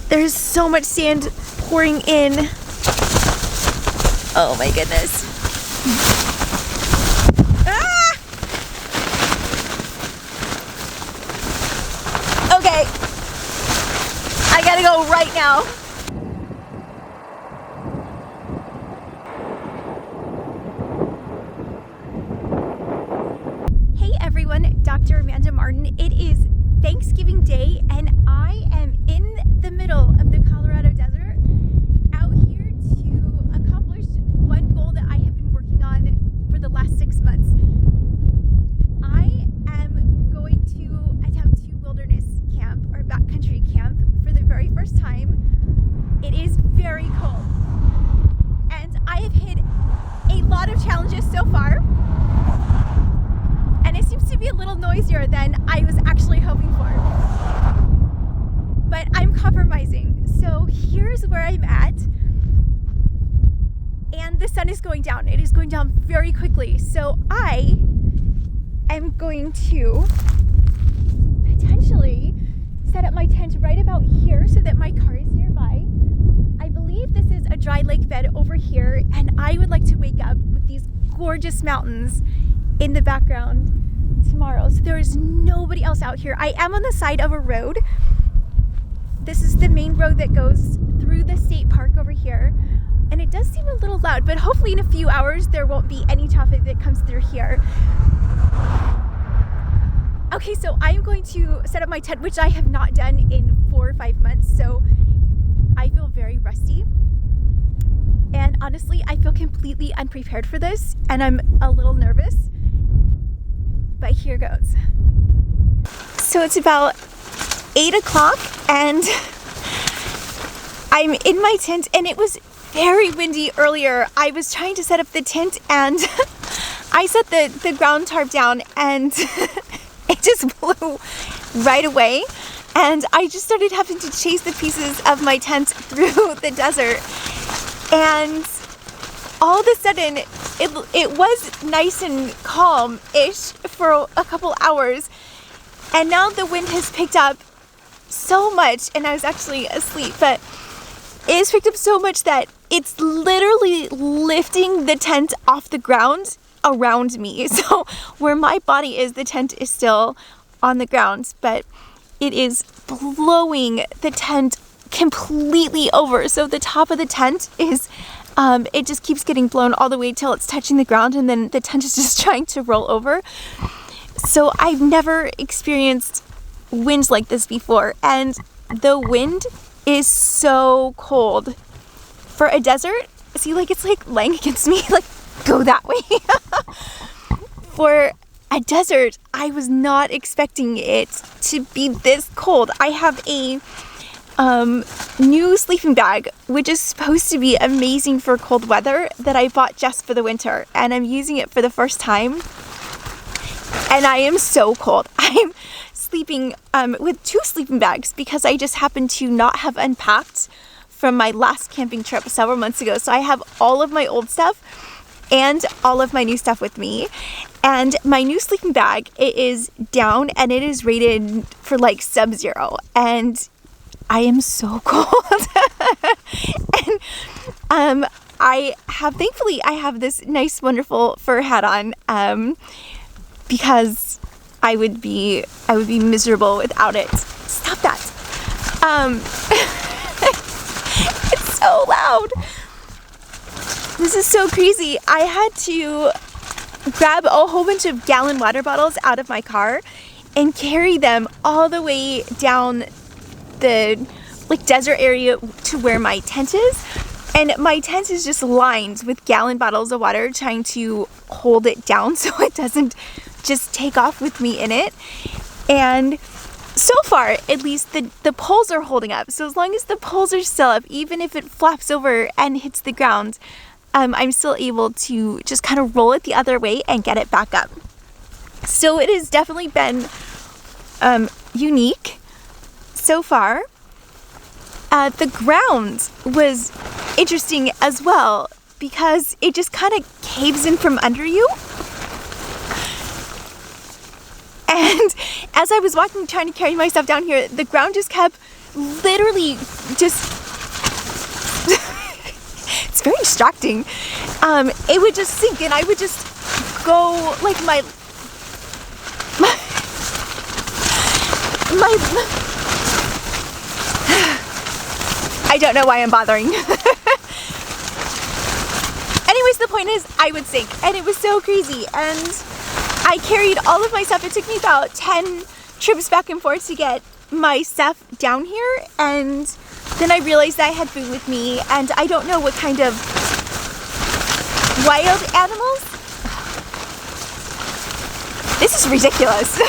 There's so much sand pouring in. Oh my goodness. Ah! Okay. I gotta go right now. Hey everyone, Dr. Amanda Martin. It is Thanksgiving Day and I am in the middle of the Colorado desert out here to accomplish one goal that I have been working on for the last 6 months. I am going to attempt to wilderness camp or backcountry camp for the very first time. It is very cold and I have hit a lot of challenges so far. And it seems to be a little noisier than I was actually hoping for. But I'm compromising. So here's where I'm at. And the sun is going down. It is going down very quickly. So I am going to potentially set up my tent right about here so that my car is nearby. I believe this is a dry lake bed over here. And I would like to wake up with these gorgeous mountains in the background tomorrow. So there is nobody else out here. I am on the side of a road. This is the main road that goes through the state park over here. And it does seem a little loud, but hopefully in a few hours there won't be any traffic that comes through here. Okay, so I'm going to set up my tent, which I have not done in 4 or 5 months. So I feel very rusty. And honestly, I feel completely unprepared for this and I'm a little nervous. But here goes. So it's about 8 o'clock and I'm in my tent and it was very windy earlier. I was trying to set up the tent and I set the ground tarp down and it just blew right away. And I just started having to chase the pieces of my tent through the desert. And all of a sudden, it was nice and calm-ish for a couple hours. And now the wind has picked up so much, and I was actually asleep, but it has picked up so much that it's literally lifting the tent off the ground around me. So where my body is, the tent is still on the ground, but it is blowing the tent completely over. So the top of the tent is it just keeps getting blown all the way till it's touching the ground and then the tent is just trying to roll over. So I've never experienced winds like this before and the wind is so cold. For a desert, see, like it's like laying against me, like go that way. For a desert, I was not expecting it to be this cold. I have a new sleeping bag, which is supposed to be amazing for cold weather that I bought just for the winter. And I'm using it for the first time. And I am so cold. I'm sleeping with 2 sleeping bags because I just happened to not have unpacked from my last camping trip several months ago. So I have all of my old stuff and all of my new stuff with me. And my new sleeping bag, it is down and it is rated for like sub-zero. And I am so cold. And thankfully I have this nice, wonderful fur hat on because I would be miserable without it. Stop that. It's so loud. This is so crazy. I had to grab a whole bunch of gallon water bottles out of my car and carry them all the way down the desert area to where my tent is. And my tent is just lined with gallon bottles of water trying to hold it down so it doesn't just take off with me in it. And so far, at least the poles are holding up. So as long as the poles are still up, even if it flaps over and hits the ground, I'm still able to just kind of roll it the other way and get it back up. So it has definitely been unique so far. The ground was interesting as well because it just kind of caves in from under you. And as I was walking, trying to carry myself down here, the ground just kept literally just, it's very distracting. It would just sink and I would just go like my I don't know why I'm bothering. Anyways, the point is I would sink and it was so crazy, and I carried all of my stuff. It took me about 10 trips back and forth to get my stuff down here, and then I realized I had food with me, and I don't know what kind of wild animals. This is ridiculous.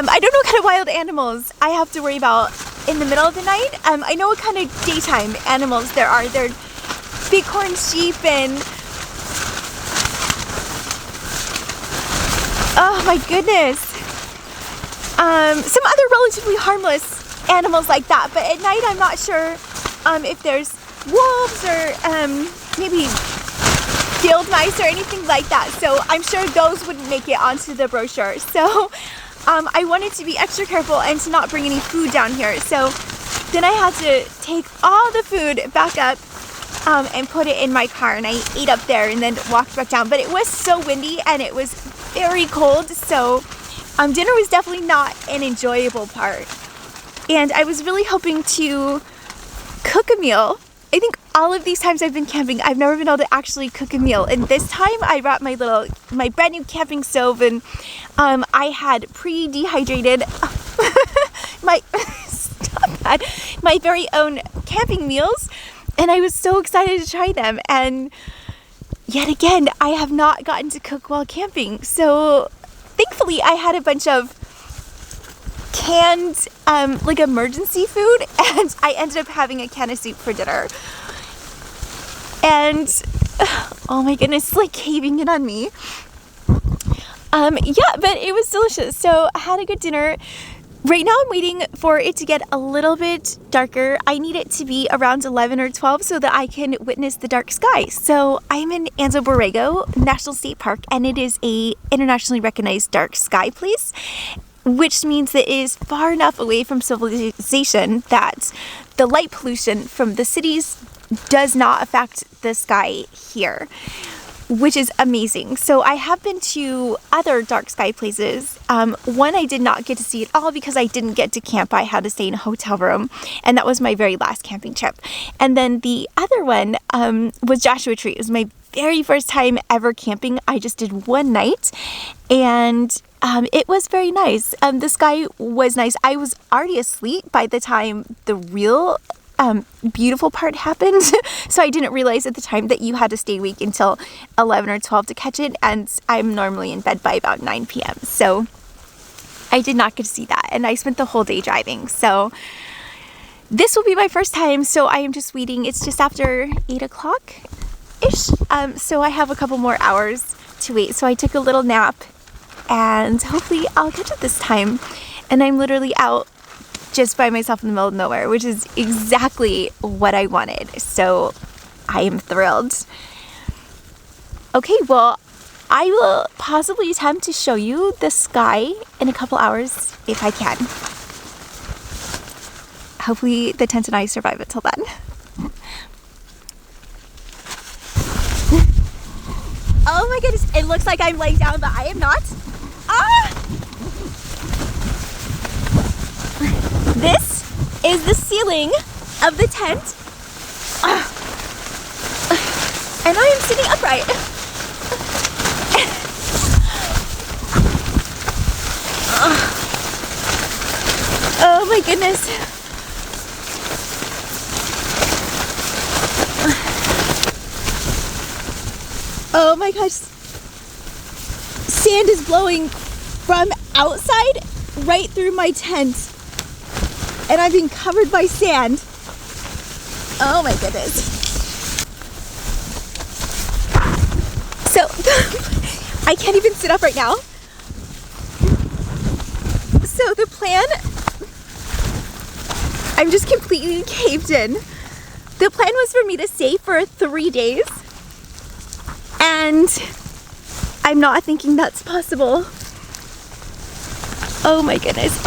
I don't know what kind of wild animals I have to worry about in the middle of the night. I know what kind of daytime animals there are. There are bighorn sheep and oh my goodness. Some other relatively harmless animals like that, but at night I'm not sure if there's wolves or maybe field mice or anything like that. So I'm sure those wouldn't make it onto the brochure. So I wanted to be extra careful and to not bring any food down here. So then I had to take all the food back up and put it in my car, and I ate up there and then walked back down. But it was so windy and it was very cold, so dinner was definitely not an enjoyable part. And I was really hoping to cook a meal. I think all of these times I've been camping, I've never been able to actually cook a meal. And this time I brought my brand new camping stove, and I had pre-dehydrated my very own camping meals, and I was so excited to try them. And yet again, I have not gotten to cook while camping. So thankfully I had a bunch of canned like emergency food, and I ended up having a can of soup for dinner. And oh my goodness, it's like caving in on me. Yeah, but it was delicious. So I had a good dinner. Right now I'm waiting for it to get a little bit darker. I need it to be around 11 or 12 so that I can witness the dark sky. So I'm in Anza, Borrego National State Park, and it is a internationally recognized dark sky place, which means that it is far enough away from civilization that the light pollution from the cities does not affect the sky here, which is amazing. So I have been to other dark sky places. One I did not get to see at all because I didn't get to camp. I had to stay in a hotel room, and that was my very last camping trip. And then the other one was Joshua Tree. It was my very first time ever camping. I just did one night, and it was very nice. The sky was nice. I was already asleep by the time the real beautiful part happened. So I didn't realize at the time that you had to stay awake until 11 or 12 to catch it, and I'm normally in bed by about 9 p.m. So I did not get to see that, and I spent the whole day driving. So this will be my first time, so I am just waiting. It's just after 8 o'clock-ish, so I have a couple more hours to wait. So I took a little nap, and hopefully I'll catch it this time. And I'm literally out just by myself in the middle of nowhere, which is exactly what I wanted. So I am thrilled. Okay, well, I will possibly attempt to show you the sky in a couple hours if I can. Hopefully the tent and I survive it till then. Oh my goodness, it looks like I'm laying down, but I am not. This is the ceiling of the tent, and I am sitting upright. Oh my goodness. Oh my gosh. Sand is blowing from outside right through my tent, and I'm being covered by sand. Oh my goodness. So, I can't even sit up right now. So the plan, I'm just completely caved in. The plan was for me to stay for 3 days, and I'm not thinking that's possible. Oh my goodness.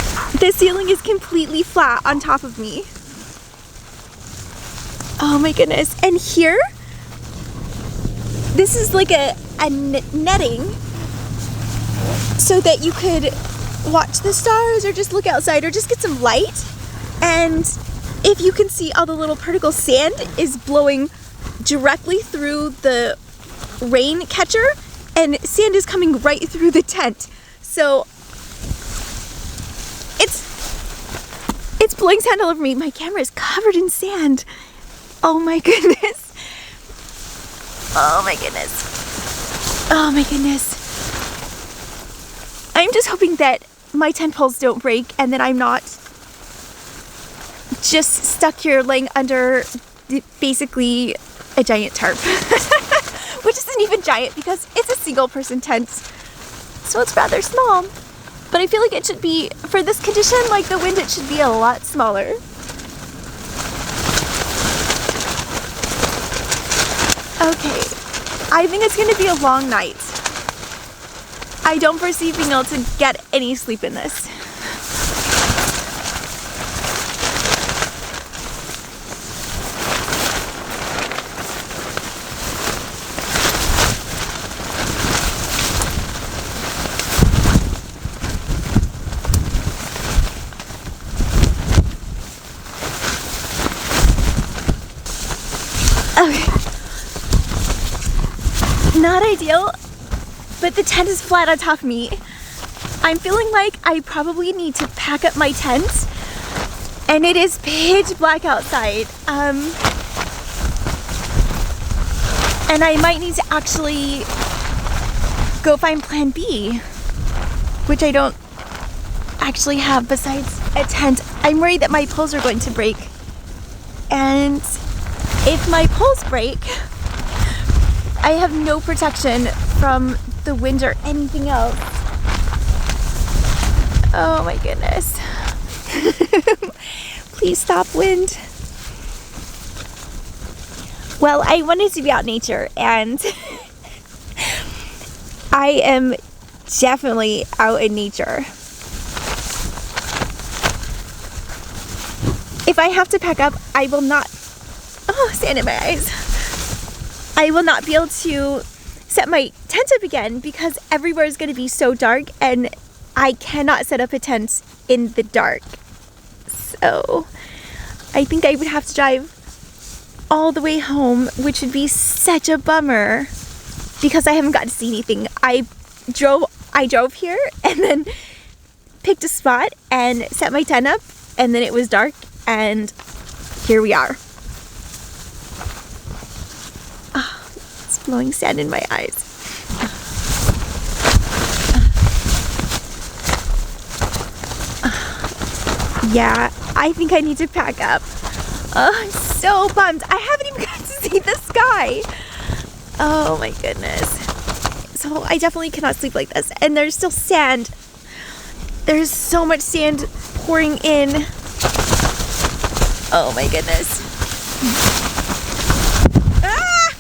The ceiling is completely flat on top of me. Oh my goodness. And here, this is like a netting so that you could watch the stars or just look outside or just get some light. And if you can see, all the little particle sand is blowing directly through the rain catcher, and sand is coming right through the tent. So it's blowing sand all over me. My camera is covered in sand. Oh my goodness. Oh my goodness. Oh my goodness. I'm just hoping that my tent poles don't break and that I'm not just stuck here laying under basically a giant tarp. Which isn't even giant because it's a single person tent. So it's rather small. But I feel like it should be, for this condition, like the wind, it should be a lot smaller. Okay, I think it's gonna be a long night. I don't foresee being able to get any sleep in this. Okay. Not ideal, but the tent is flat on top of me. I'm feeling like I probably need to pack up my tent, and it is pitch black outside. And I might need to actually go find plan B, which I don't actually have besides a tent. I'm worried that my poles are going to break, and if my poles break, I have no protection from the wind or anything else. Oh my goodness. Please stop, wind. Well, I wanted to be out in nature, and I am definitely out in nature. If I have to pack up, I will not, oh, sand in my eyes. I will not be able to set my tent up again because everywhere is going to be so dark, and I cannot set up a tent in the dark. So I think I would have to drive all the way home, which would be such a bummer because I haven't got to see anything. I drove here and then picked a spot and set my tent up, and then it was dark, and here we are. Oh, it's blowing sand in my eyes. Yeah, I think I need to pack up. Oh, I'm so bummed. I haven't even got to see the sky. Oh my goodness. So I definitely cannot sleep like this. And there's still sand. There's so much sand pouring in. Oh my goodness. Ah!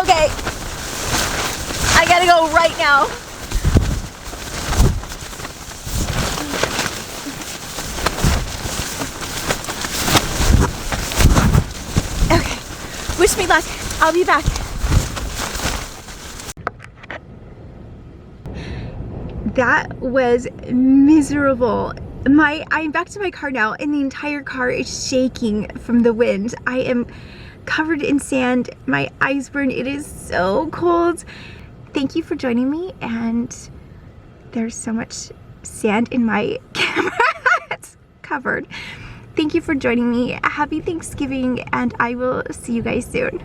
Okay. I gotta go right now. Wish me luck. I'll be back. That was miserable. I'm back to my car now, and the entire car is shaking from the wind. I am covered in sand. My eyes burn. It is so cold. Thank you for joining me, and there's so much sand in my camera. It's covered. Thank you for joining me. Happy Thanksgiving, and I will see you guys soon.